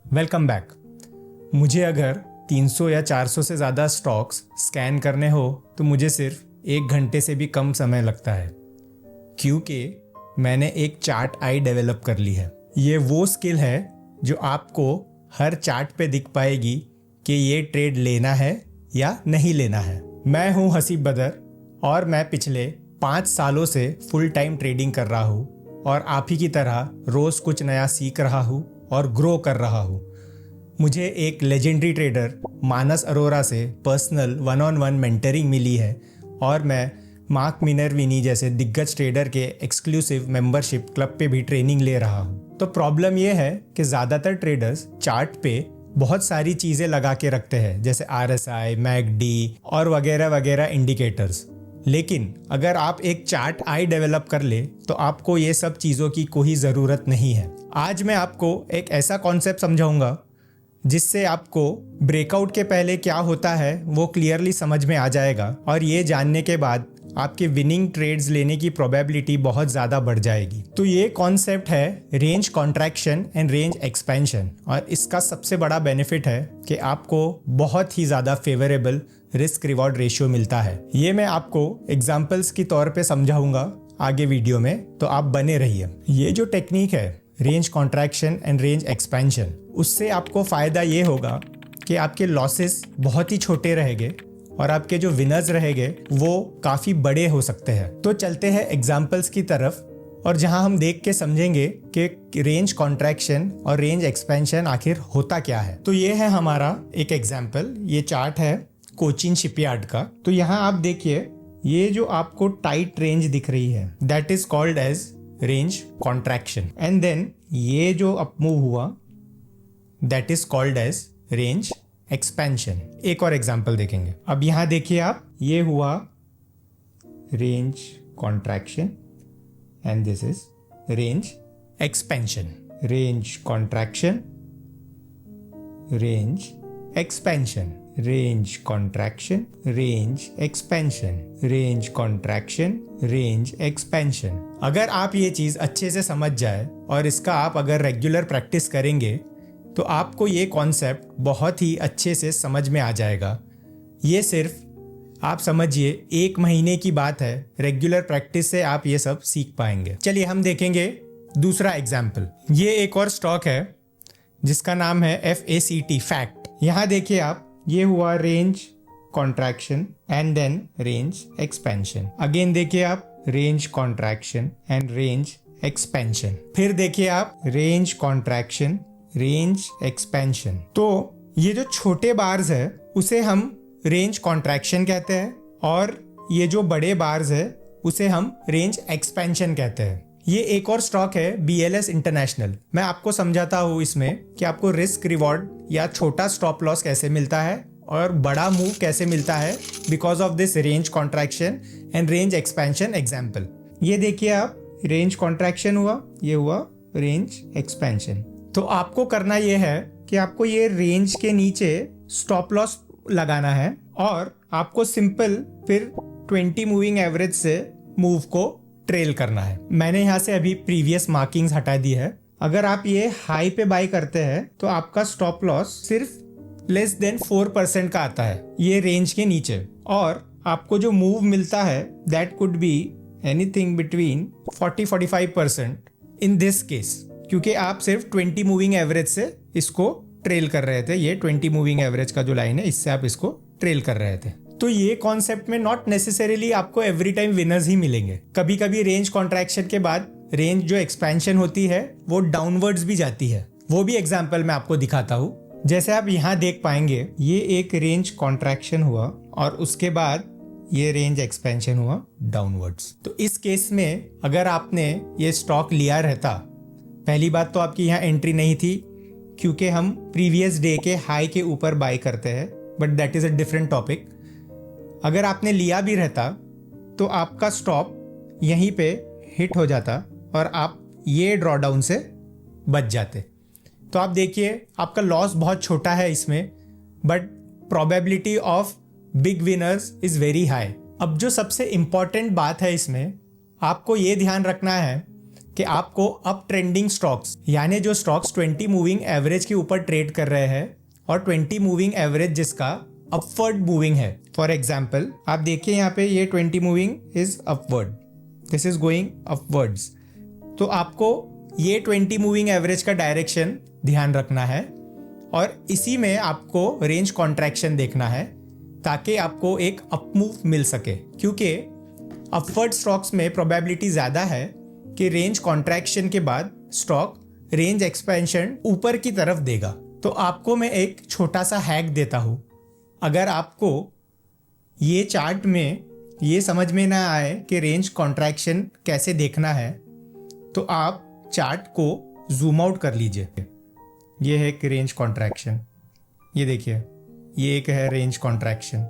Welcome back. मुझे अगर 300 या 400 से ज़्यादा स्टॉक्स स्कैन करने हो तो मुझे सिर्फ 1 घंटे से भी कम समय लगता है, क्योंकि मैंने एक चार्ट आई डेवलप कर ली है। ये वो स्किल है जो आपको हर चार्ट पे दिख पाएगी कि ये ट्रेड लेना है या नहीं लेना है। मैं हूँ हसीब बदर और मैं पिछले 5 सालों से फुल टाइम ट्रेडिंग कर रहा हूँ और आप ही की तरह रोज़ कुछ नया सीख रहा हूँ और ग्रो कर रहा हूँ। मुझे एक लेजेंडरी ट्रेडर मानस अरोरा से पर्सनल 1-on-1 मेंटरिंग मिली है और मैं मार्क मिनर्विनी जैसे दिग्गज ट्रेडर के एक्सक्लूसिव मेंबरशिप क्लब पे भी ट्रेनिंग ले रहा हूँ। तो प्रॉब्लम ये है कि ज़्यादातर ट्रेडर्स चार्ट पे बहुत सारी चीज़ें लगा के रखते हैं, जैसे RSI, MACD और वगैरह वगैरह इंडिकेटर्स। लेकिन अगर आप एक चार्ट आई डेवलप कर ले तो आपको ये सब चीज़ों की कोई ज़रूरत नहीं है। आज मैं आपको एक ऐसा कॉन्सेप्ट समझाऊंगा जिससे आपको ब्रेकआउट के पहले क्या होता है वो क्लियरली समझ में आ जाएगा, और ये जानने के बाद आपके विनिंग ट्रेड्स लेने की प्रोबेबिलिटी बहुत ज़्यादा बढ़ जाएगी। तो ये कॉन्सेप्ट है range contraction and range expansion, और इसका सबसे बड़ा बेनिफिट है कि आपको बहुत ही ज़्यादा फेवरेबल रिस्क रिवॉर्ड रेशियो मिलता है। ये मैं आपको एग्जाम्पल्स की तौर पे समझाऊंगा आगे वीडियो में, तो आप बने रहिए। ये जो टेक्निक है range contraction and range expansion, उससे आपको फ़ायदा ये होगा कि आपके लॉसेस बहुत ही छोटे रहेंगे और आपके जो विनर्स रहेंगे वो काफ़ी बड़े हो सकते हैं। तो चलते हैं एग्जाम्पल्स की तरफ, और जहां हम देख के समझेंगे कि रेंज कॉन्ट्रैक्शन और रेंज एक्सपेंशन आखिर होता क्या है। तो ये है हमारा एक एग्जाम्पल। ये चार्ट है कोचिन शिपयार्ड का। तो यहाँ आप देखिए, ये जो आपको टाइट रेंज दिख रही है that is called as range contraction, and then ये जो अप मूव हुआ that is called as range expansion. एक और एग्जांपल देखेंगे। अब यहां देखिए आप, ये हुआ range contraction and this is range expansion. Range contraction, range expansion, range contraction, range expansion, range contraction, range expansion. अगर आप ये चीज अच्छे से समझ जाए और इसका आप अगर रेगुलर प्रैक्टिस करेंगे तो आपको ये कॉन्सेप्ट बहुत ही अच्छे से समझ में आ जाएगा। ये सिर्फ आप समझिए 1 महीने की बात है, रेगुलर प्रैक्टिस से आप ये सब सीख पाएंगे। चलिए हम देखेंगे दूसरा एग्जाम्पल। ये एक और स्टॉक है जिसका नाम है FACT, फैक्ट। यहाँ देखिए आप, ये हुआ range contraction and then range expansion. Again देखिए आप, range contraction and range expansion. फिर देखिए आप, रेंज कॉन्ट्रैक्शन, रेंज एक्सपेंशन। तो ये जो छोटे बार्स है उसे हम रेंज कॉन्ट्रैक्शन कहते हैं, और ये जो बड़े बार्स है उसे हम रेंज एक्सपेंशन कहते हैं। ये एक और स्टॉक है BLS इंटरनेशनल। मैं आपको समझाता हूँ इसमें कि आपको रिस्क रिवॉर्ड या छोटा स्टॉप लॉस कैसे मिलता है और बड़ा मूव कैसे मिलता है because of this range contraction and range expansion example. ये देखिए आप, रेंज कॉन्ट्रैक्शन हुआ, ये हुआ रेंज एक्सपेंशन। तो आपको करना ये है कि आपको ये रेंज के नीचे स्टॉप लॉस लगाना है और आपको सिंपल फिर 20 मूविंग एवरेज से मूव को ट्रेल करना है। मैंने यहाँ से अभी प्रीवियस मार्किंग्स हटा दी है। अगर आप ये हाई पे बाय करते हैं तो आपका स्टॉप लॉस सिर्फ लेस देन 4% का आता है ये रेंज के नीचे, और आपको जो मूव मिलता है that could be anything between 40-45% in this case, क्योंकि आप सिर्फ 20 मूविंग एवरेज से इसको ट्रेल कर रहे थे। ये 20 मूविंग एवरेज का जो लाइन है इससे आप इसको ट्रेल कर रहे थे। तो ये कॉन्सेप्ट में नॉट नेसेसरीली आपको एवरी टाइम विनर्स ही मिलेंगे। कभी कभी रेंज कॉन्ट्रैक्शन के बाद रेंज जो एक्सपेंशन होती है वो डाउनवर्ड्स भी जाती है। वो भी एग्जांपल मैं आपको दिखाता हूँ। जैसे आप यहाँ देख पाएंगे, ये एक रेंज कॉन्ट्रैक्शन हुआ और उसके बाद ये रेंज एक्सपेंशन हुआ डाउनवर्ड्स। तो इस केस में अगर आपने ये स्टॉक लिया रहता, पहली बात तो आपकी यहाँ एंट्री नहीं थी क्योंकि हम प्रीवियस डे के हाई के ऊपर बाय करते हैं, but that is a different topic. अगर आपने लिया भी रहता तो आपका स्टॉप यहीं पे हिट हो जाता और आप ये ड्रॉडाउन से बच जाते। तो आप देखिए आपका लॉस बहुत छोटा है इसमें, but probability of big winners is very high. अब जो सबसे इंपॉर्टेंट बात है इसमें, आपको ये ध्यान रखना है कि आपको अप ट्रेंडिंग स्टॉक्स यानी जो स्टॉक्स 20 मूविंग एवरेज के ऊपर ट्रेड कर रहे हैं और 20 मूविंग एवरेज जिसका अपवर्ड मूविंग है। फॉर एग्जाम्पल आप देखिए यहाँ पे ये 20 moving is upward, this is going upwards. तो आपको ये 20 मूविंग एवरेज का डायरेक्शन ध्यान रखना है और इसी में आपको रेंज कॉन्ट्रैक्शन देखना है ताकि आपको एक अप मूव मिल सके, क्योंकि अपवर्ड स्टॉक्स में प्रोबेबिलिटी ज़्यादा है कि रेंज कॉन्ट्रैक्शन के बाद स्टॉक रेंज एक्सपेंशन ऊपर की तरफ देगा। तो आपको मैं एक छोटा सा हैक देता हूँ। अगर आपको ये चार्ट में ये समझ में ना आए कि रेंज कॉन्ट्रैक्शन कैसे देखना है तो आप चार्ट को जूम आउट कर लीजिए। ये है एक रेंज कॉन्ट्रैक्शन, ये देखिए ये एक है रेंज कॉन्ट्रैक्शन।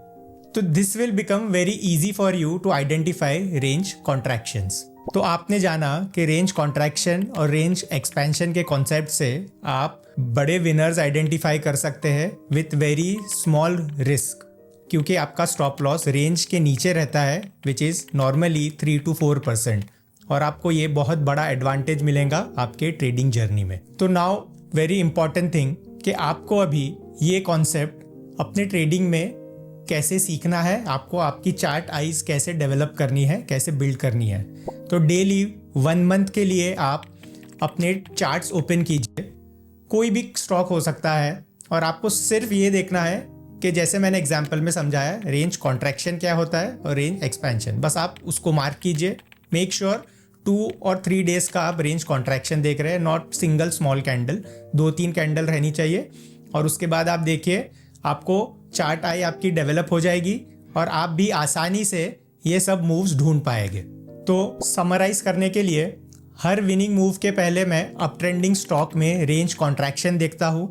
तो this will become very easy for you to identify range contractions. तो आपने जाना कि रेंज कॉन्ट्रैक्शन और रेंज एक्सपेंशन के कॉन्सेप्ट से आप बड़े विनर्स आइडेंटिफाई कर सकते हैं विथ वेरी स्मॉल रिस्क, क्योंकि आपका स्टॉप लॉस रेंज के नीचे रहता है विच इज़ नॉर्मली 3 to 4%, और आपको ये बहुत बड़ा एडवांटेज मिलेगा आपके ट्रेडिंग जर्नी में। तो नाउ वेरी इंपॉर्टेंट थिंग कि आपको अभी ये कॉन्सेप्ट अपने ट्रेडिंग में कैसे सीखना है, आपको आपकी चार्ट आइज कैसे डेवलप करनी है, कैसे बिल्ड करनी है। तो डेली 1 मंथ के लिए आप अपने चार्ट्स ओपन कीजिए, कोई भी स्टॉक हो सकता है, और आपको सिर्फ ये देखना है कि जैसे मैंने एग्जांपल में समझाया रेंज कॉन्ट्रैक्शन क्या होता है और रेंज एक्सपेंशन, बस आप उसको मार्क कीजिए। मेक श्योर 2 और 3 डेज का आप रेंज कॉन्ट्रैक्शन देख रहे हैं, not single small candle, 2-3 candle रहनी चाहिए। और उसके बाद आप देखिए आपको चार्ट आई आपकी डेवलप हो जाएगी और आप भी आसानी से ये सब मूव्स ढूंढ पाएंगे। तो समराइज करने के लिए हर विनिंग मूव के पहले मैं अप ट्रेंडिंग स्टॉक में रेंज कॉन्ट्रैक्शन देखता हूँ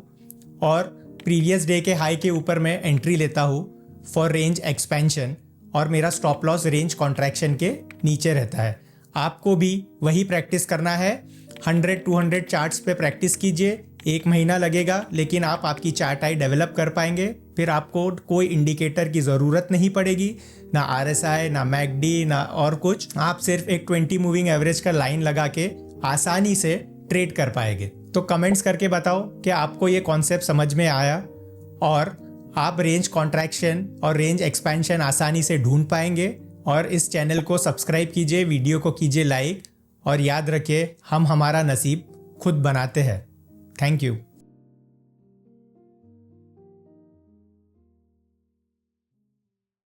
और प्रीवियस डे के हाई के ऊपर मैं एंट्री लेता हूँ फॉर रेंज एक्सपेंशन, और मेरा स्टॉप लॉस रेंज कॉन्ट्रैक्शन के नीचे रहता है। आपको भी वही प्रैक्टिस करना है। 100-200 चार्ट्स पे प्रैक्टिस कीजिए, 1 महीना लगेगा लेकिन आप आपकी चार्ट आई डेवलप कर पाएंगे। फिर आपको कोई इंडिकेटर की ज़रूरत नहीं पड़ेगी, ना RSI, ना MACD, ना और कुछ। आप सिर्फ एक 20 मूविंग एवरेज का लाइन लगा के आसानी से ट्रेड कर पाएंगे। तो कमेंट्स करके बताओ कि आपको ये कॉन्सेप्ट समझ में आया और आप रेंज कॉन्ट्रैक्शन और रेंज एक्सपेंशन आसानी से ढूंढ पाएंगे। और इस चैनल को सब्सक्राइब कीजिए, वीडियो को कीजिए लाइक, और याद रखिए हम हमारा नसीब खुद बनाते हैं। Thank you.